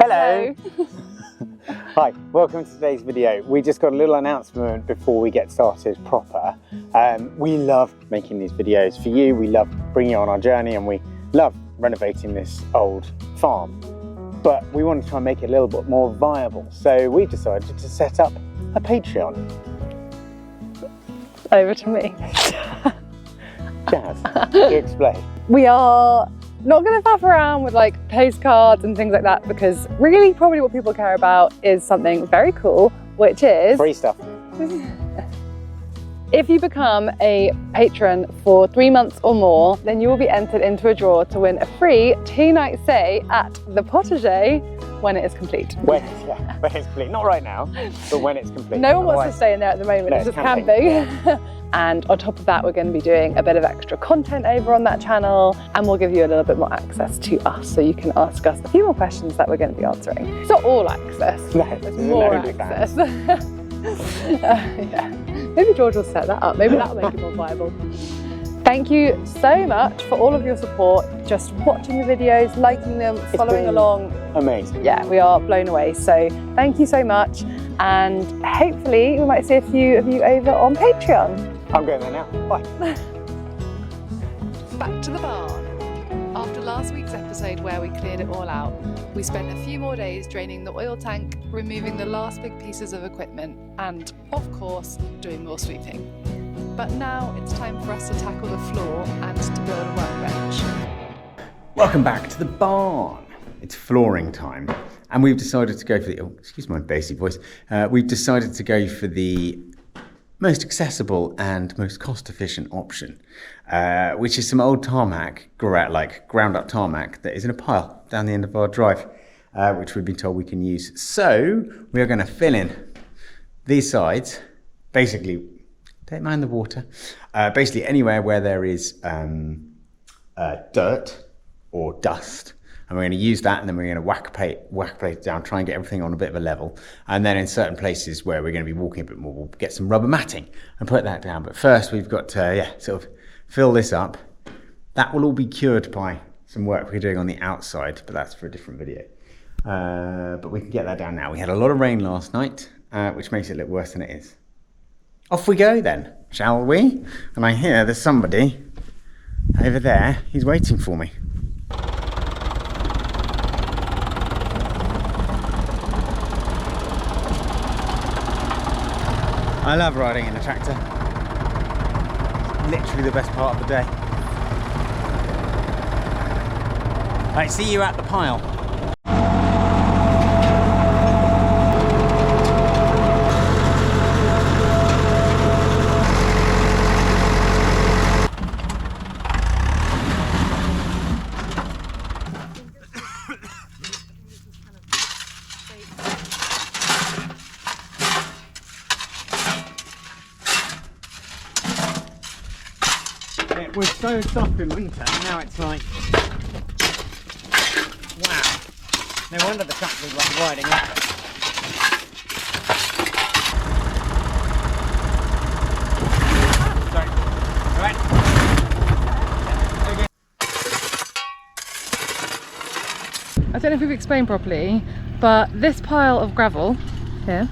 Hello! Hi, welcome to today's video. We just got a little announcement before we get started proper. We love making these videos for you, we love bringing you on our journey, and we love renovating this old farm. But we want to try and make it a little bit more viable, so we've decided to set up a Patreon. Over to me. Jazz, do explain. We are not going to faff around with like postcards and things like that, because really probably what people care about is something very cool, which is Free stuff. If you become a patron for 3 months or more, then you will be entered into a draw to win a free 2-night stay at the Potager when it is complete. When it's complete. Not right now, but when it's complete. No one wants to stay in there at the moment, it's just camping. And on top of that, we're going to be doing a bit of extra content over on that channel, and we'll give you a little bit more access to us, so you can ask us a few more questions that we're going to be answering. It's not all access, it's more access. Yeah. Maybe George will set that up, maybe that'll make it more viable. Thank you so much for all of your support, just watching the videos, liking them, following along. Amazing. Yeah, we are blown away, so thank you so much, and hopefully we might see a few of you over on Patreon. I'm going there now, bye. Back to the barn. After last week's episode where we cleared it all out, we spent a few more days draining the oil tank, removing the last big pieces of equipment, and, of course, doing more sweeping. But now it's time for us to tackle the floor and to build a workbench. Welcome back to the barn. It's flooring time, and we've decided to go for the, oh, excuse my bassy voice, we've decided to go for the most accessible and most cost-efficient option, which is some old tarmac, like ground-up tarmac that is in a pile down the end of our drive, which we've been told we can use. So we are going to fill in these sides, basically, don't mind the water, basically anywhere where there is dirt or dust. And we're going to use that, and then we're going to whack plate down, try and get everything on a bit of a level. And then in certain places where we're going to be walking a bit more, we'll get some rubber matting and put that down. But first we've got to, sort of fill this up. That will all be cured by some work we're doing on the outside, but that's for a different video. But we can get that down now. We had a lot of rain last night, which makes it look worse than it is. Off we go then, shall we? And I hear there's somebody over there. He's waiting for me. I love riding in a tractor. It's literally the best part of the day. Right, see you at the pile. It was so soft in winter, now it's like, wow. No wonder the tractor's like riding up it. Sorry. Alright. Okay. I don't know if we've explained properly, but this pile of gravel here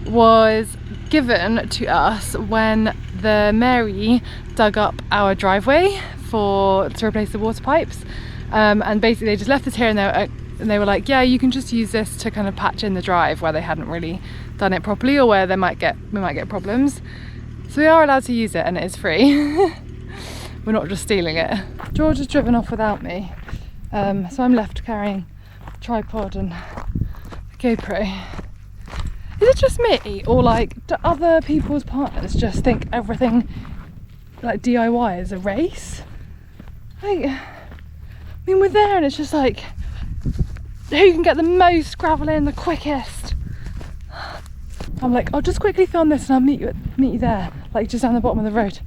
was given to us when the Mary dug up our driveway to replace the water pipes, and basically they just left this here, and they were like, yeah, you can just use this to kind of patch in the drive where they hadn't really done it properly, or where we might get problems. So we are allowed to use it, and it is free. We're not just stealing it. George has driven off without me, so I'm left carrying a tripod and a GoPro. Is it just me, or like do other people's partners just think everything like DIY is a race? Like, I mean, we're there and it's just like, who can get the most gravel in the quickest? I'm like, I'll just quickly film this and I'll meet you there, like just down the bottom of the road.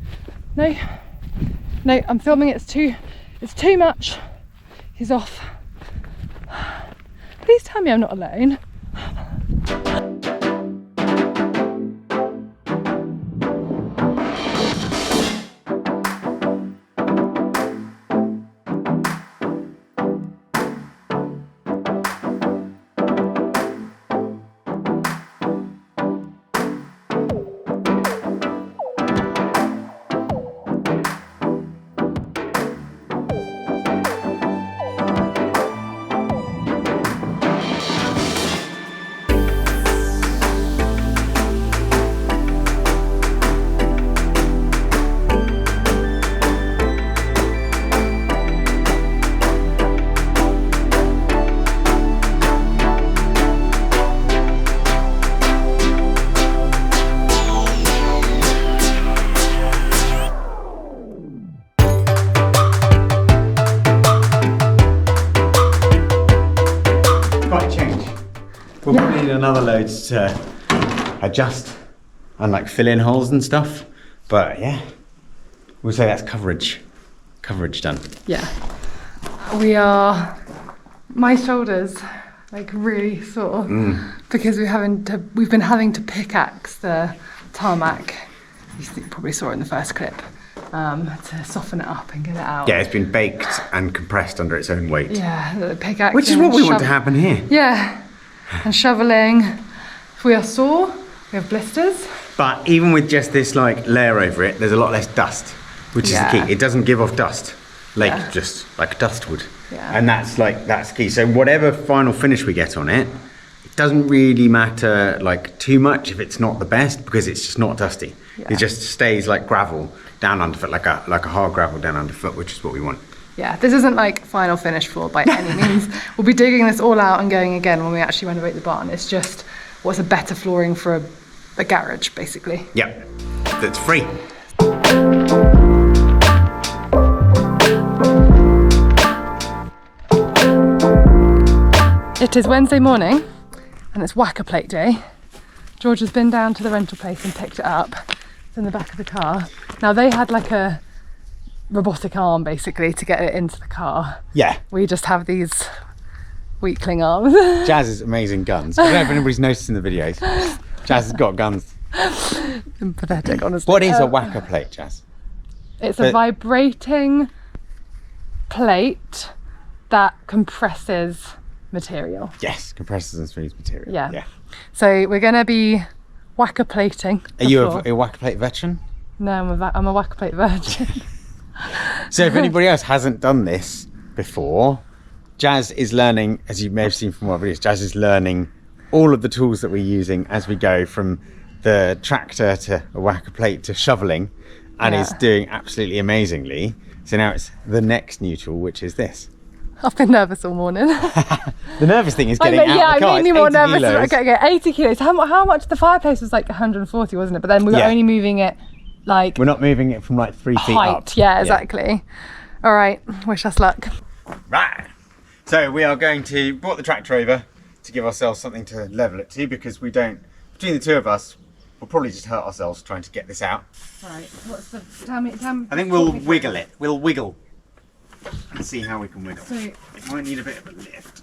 No, I'm filming it, it's too much. He's off. Please tell me I'm not alone. quite a change. We'll probably need another load to adjust and like fill in holes and stuff. But yeah, we'll say that's coverage done. Yeah. My shoulders like really sore because we've been having to pickaxe the tarmac. You probably saw it in the first clip. To soften it up and get it out. Yeah, it's been baked and compressed under its own weight. Yeah, the pickaxe. Which is what we want to happen here. Yeah, and shoveling. If we are sore, we have blisters. But even with just this like layer over it, there's a lot less dust, which is the key. It doesn't give off dust, just like dust would. Yeah. And that's key. So whatever final finish we get on it, it doesn't really matter like too much if it's not the best, because it's just not dusty. Yeah. It just stays like gravel down underfoot, like a hard gravel down underfoot, which is what we want. Yeah, this isn't like final finish floor by any means. We'll be digging this all out and going again when we actually renovate the barn. It's just what's a better flooring for a garage, basically. Yep, that's free. It is Wednesday morning and it's whacker plate day. George has been down to the rental place and picked it up. It's in the back of the car. Now they had like a robotic arm basically to get it into the car. Yeah. We just have these weakling arms. Jazz has amazing guns. I don't know if anybody's noticed in the videos. Jazz has got guns. I'm pathetic, honestly. What is a whacker plate, Jazz? It's a vibrating plate that compresses material. Yes, compresses and smooths material. Yeah. So we're going to be whacker plating. Are you a whacker plate veteran? No, I'm a whacker plate virgin. So if anybody else hasn't done this before, Jazz is learning, as you may have seen from our videos, Jazz is learning all of the tools that we're using as we go from the tractor to a whacker plate to shoveling, and is doing absolutely amazingly. So now it's the next new tool, which is this. I've been nervous all morning. The nervous thing is getting out of the car. Yeah, I made me more nervous. Kilos. Okay, 80 kilos. How much? The fireplace was like 140, wasn't it? But then we were only moving it like... We're not moving it from like 3 feet up. Yeah, exactly. All right, wish us luck. Right. So we are going to brought the tractor over to give ourselves something to level it to, because we don't, between the two of us, we'll probably just hurt ourselves trying to get this out. Right, what's the, tell me. I think we'll wiggle it. We'll wiggle and see how we can wiggle. So, it might need a bit of a lift.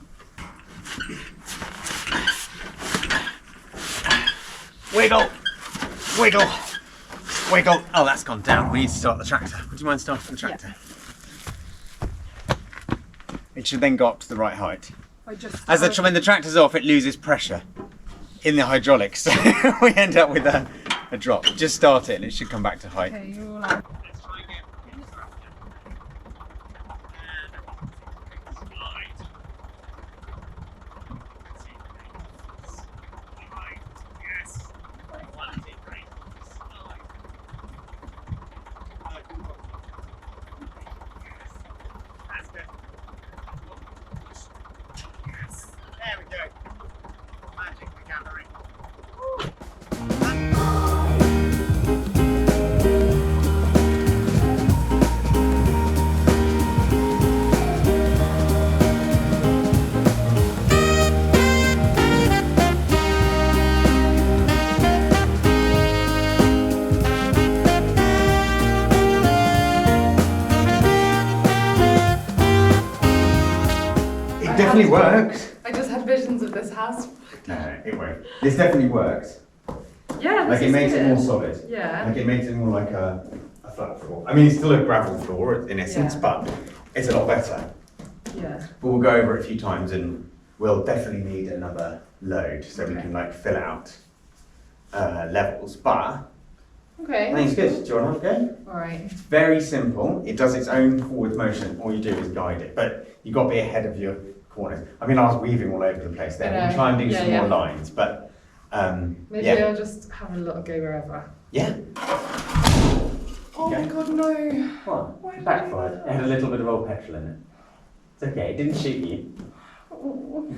Wiggle, wiggle, wiggle. Oh, that's gone down. We need to start the tractor. Would you mind starting the tractor? Yeah. It should then go up to the right height. When the tractor's off, it loses pressure in the hydraulics, so we end up with a drop. Just start it and it should come back to height. Okay, you're all out. It definitely works. I just had visions of this house. No, it won't. This definitely works. Yeah, like it makes it more solid. Yeah. Like it makes it more like a flat floor. I mean, it's still a gravel floor in essence, but it's a lot better. Yeah. But we'll go over it a few times, and we'll definitely need another load so we can like fill out levels. But okay. I think it's good. Do you want to have a go? All right. It's very simple. It does its own forward motion. All you do is guide it, but you've got to be ahead of your corners. I mean, I was weaving all over the place there. We'll try and do some more lines, but maybe I'll just have a little go wherever. Yeah. Oh my god, no. What? Backfired. It had a little bit of old petrol in it. It's okay, it didn't shoot you. Oh.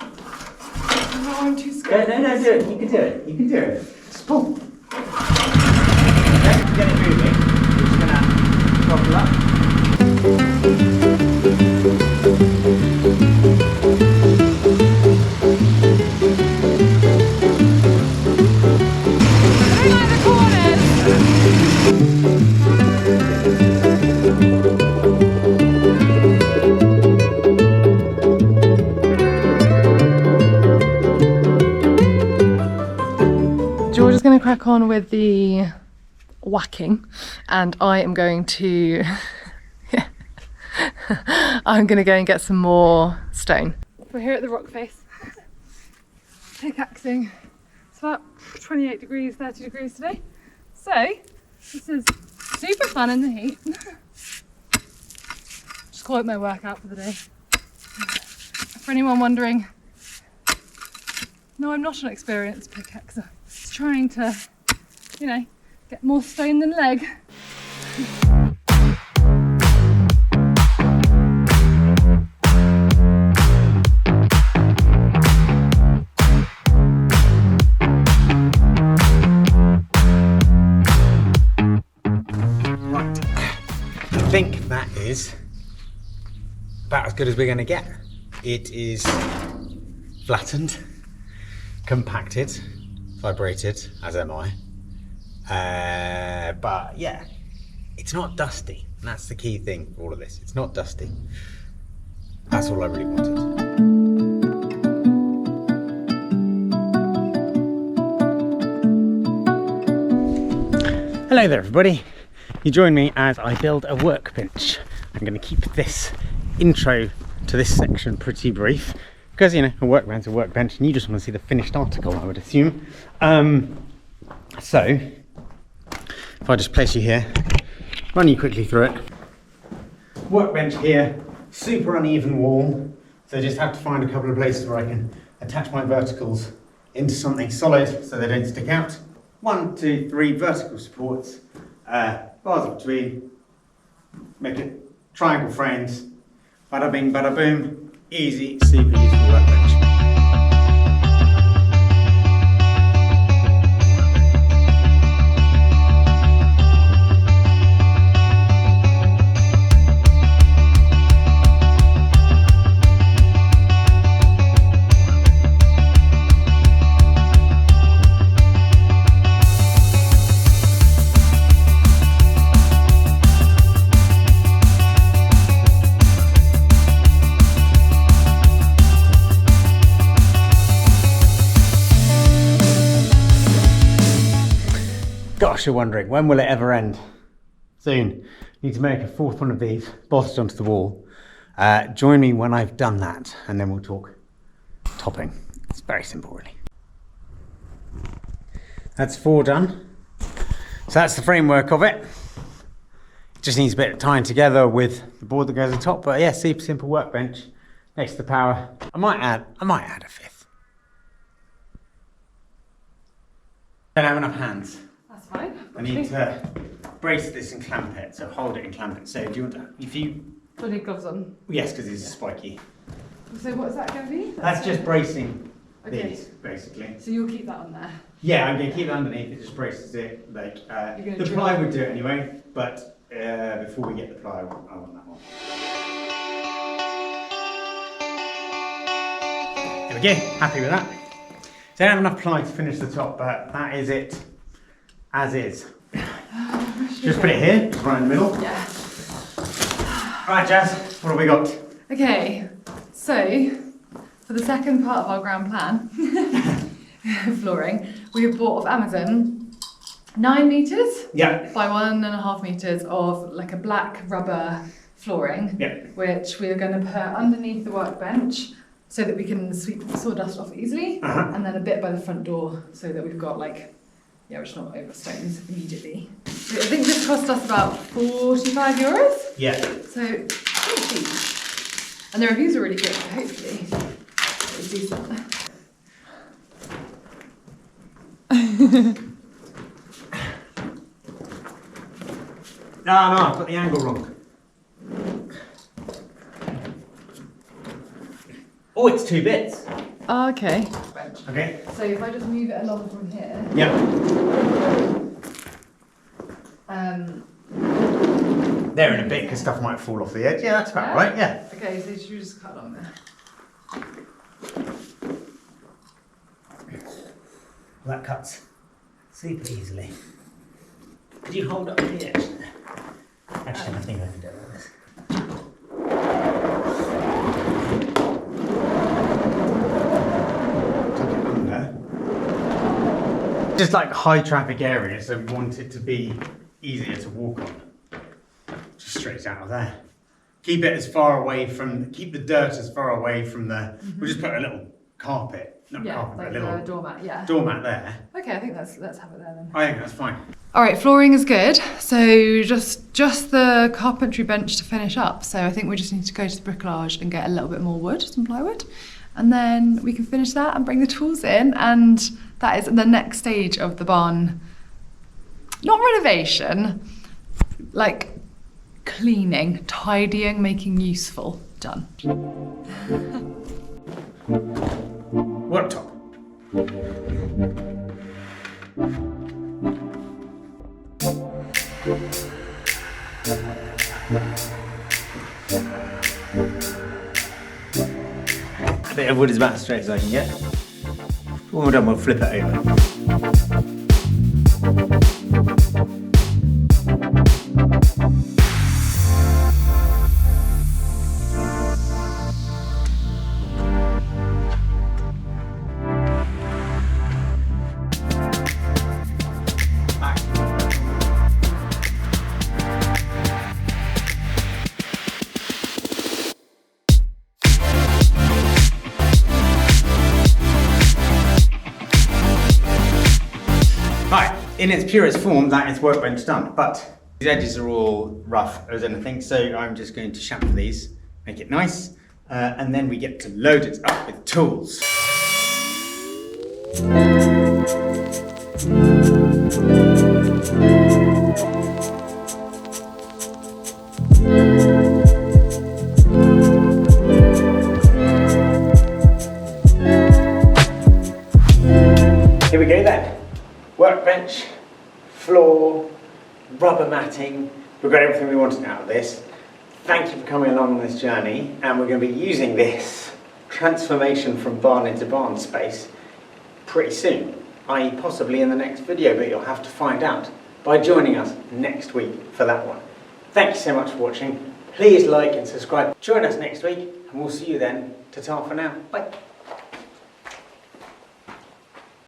No, I'm too scared. No, do it. You can do it. You can do it. Just pull. Okay, get it moving. We're just going to throttle up. crack on with the whacking, and I am going to I'm going to go and get some more stone. We're here at the rock face, pickaxing. It's about 28 degrees, 30 degrees today. So this is super fun in the heat. Just call it my workout for the day. For anyone wondering, no, I'm not an experienced pickaxer. Just trying to, you know, get more stone than leg. I think that is about as good as we're going to get. It is flattened, compacted, vibrated, as am I. But yeah, it's not dusty. And that's the key thing for all of this. It's not dusty. That's all I really wanted. Hello there everybody. You join me as I build a workbench. I'm going to keep this intro to this section pretty brief because, you know, a workbench is a workbench and you just want to see the finished article, I would assume. So if I just place you here, run you quickly through it. Workbench here, super uneven wall, so I just have to find a couple of places where I can attach my verticals into something solid so they don't stick out. 1, 2, 3 vertical supports, bars between, make it triangle frames, bada bing, bada boom, easy, super useful workbench. Gosh, you're wondering, when will it ever end? Soon. Need to make a fourth one of these, bolted onto the wall. Join me when I've done that, and then we'll talk topping. It's very simple, really. That's 4 done. So that's the framework of it. Just needs a bit of tying together with the board that goes on top, but yeah, super simple workbench next to the power. I might add a 5th. Don't have enough hands. That's fine. I need to brace this and clamp it, so hold it and clamp it. So do you want to, if you... Do I need gloves on? Yes, because it's spiky. So what is that going to be? That's just bracing Okay. these, basically. So you'll keep that on there? Yeah, I'm going to keep it underneath, it just braces it. Like, the ply would do it anyway, but before we get the ply, I want that one. There we go, happy with that. So I don't have enough ply to finish the top, but that is it. As is. Just put it here, just right in the middle. Yeah. Right, Jazz, what have we got? Okay, so for the second part of our grand plan, flooring, we bought off Amazon 9 metres Yeah. by 1.5 metres of like a black rubber flooring, Yeah. which we are going to put underneath the workbench so that we can sweep the sawdust off easily, and then a bit by the front door so that we've got like, yeah, we're just not over stones immediately. So I think this cost us about €45. Yeah. So, pretty cheap. And the reviews are really good, so hopefully it's decent. No, I've got the angle wrong. Oh, it's 2 bits. Oh, okay. Okay. So if I just move it along from here. Yeah. They're in a bit because stuff might fall off the edge. Yeah, that's about right. Yeah. Okay, so should we just cut along there? That cuts super easily. Could you hold up the edge there? Actually, I think I can do it like this. Just like high traffic areas, so we want it to be easier to walk on. Just straight out of there. Keep it as far away from, keep the dirt as far away from the, we'll just put a little carpet, not carpet, but a little doormat, doormat there. Okay, I think let's have it there then. I think that's fine. All right, flooring is good. So just the carpentry bench to finish up. So I think we just need to go to the bricolage and get a little bit more wood, some plywood. And then we can finish that and bring the tools in. And that is the next stage of the barn. Not renovation, like cleaning, tidying, making useful. Done. Worktop. A bit of wood is about as straight as I can get. When we're done, we'll flip it over. Right, in its purest form, that is workbench done, but these edges are all rough as anything, so I'm just going to chamfer these, make it nice, and then we get to load it up with tools. Here we go then. Workbench, floor, rubber matting. We've got everything we wanted out of this. Thank you for coming along on this journey, and we're going to be using this transformation from barn into barn space pretty soon, i.e. possibly in the next video, but you'll have to find out by joining us next week for that one. Thank you so much for watching. Please like and subscribe. Join us next week, and we'll see you then. Ta-ta for now. Bye.